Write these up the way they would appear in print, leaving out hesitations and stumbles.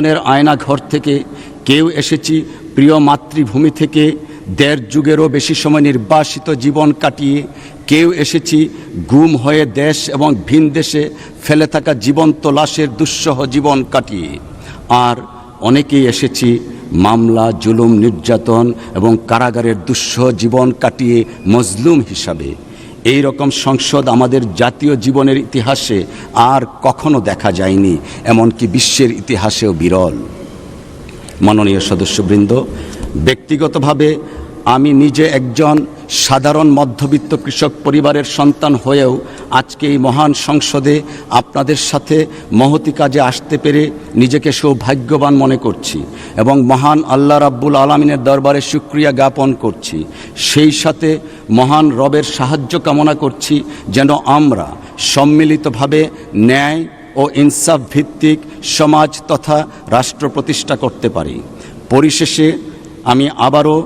আয়না ঘর থেকে, কেউ এসেছি প্রিয় মাতৃভূমি থেকে ১.৫ যুগেরও বেশি সময় নির্বাসিত জীবন কাটিয়ে, কেউ এসেছি গুম হয়ে দেশ এবং ভিন দেশে ফেলে থাকা জীবন্ত লাশের দুঃসহ জীবন কাটিয়ে, আর অনেকেই এসেছি মামলা, জুলুম, নির্যাতন এবং কারাগারের দুঃসহ জীবন কাটিয়ে মজলুম হিসাবে। এই রকম সংসদ আমাদের জাতীয় জীবনের ইতিহাসে আর কখনো দেখা যায়নি, এমনকি বিশ্বের ইতিহাসেও বিরল। মাননীয় সদস্যবৃন্দ, ব্যক্তিগতভাবে আমি নিজে একজন সাধারণ মধ্যবিত্ত কৃষক পরিবারের সন্তান হয়েও আজকে এই মহান সংসদে আপনাদের সাথে মহতি কাজে আসতে পেরে নিজেকে সৌভাগ্যবান মনে করছি এবং মহান আল্লাহ রাব্বুল আলামিনের দরবারে শুকরিয়া জ্ঞাপন করছি। সেই সাথে মহান রবের সাহায্য কামনা করছি যেন আমরা সম্মিলিতভাবে ন্যায় ও ইনসাফ ভিত্তিক সমাজ তথা রাষ্ট্র প্রতিষ্ঠা করতে পারি। পরিশেষে আমি আবারও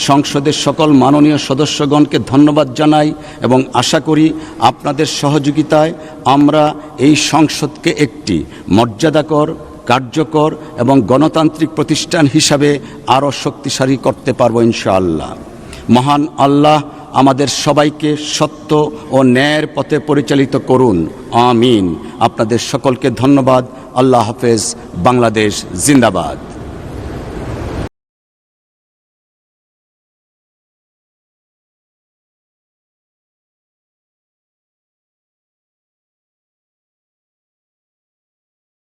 সংসদের সকল মাননীয় সদস্যগণকে ধন্যবাদ জানাই এবং আশা করি আপনাদের সহযোগিতায় আমরা এই সংসদকে একটি মর্যাদাকর, কার্যকর এবং গণতান্ত্রিক প্রতিষ্ঠান হিসাবে আরও শক্তিশালী করতে পারব ইনশাআল্লাহ। মহান আল্লাহ আমাদের সবাইকে সত্য ও ন্যায়ের পথে পরিচালিত করুন, আমিন। আপনাদের সকলকে ধন্যবাদ। আল্লাহ হাফেজ। বাংলাদেশ জিন্দাবাদ।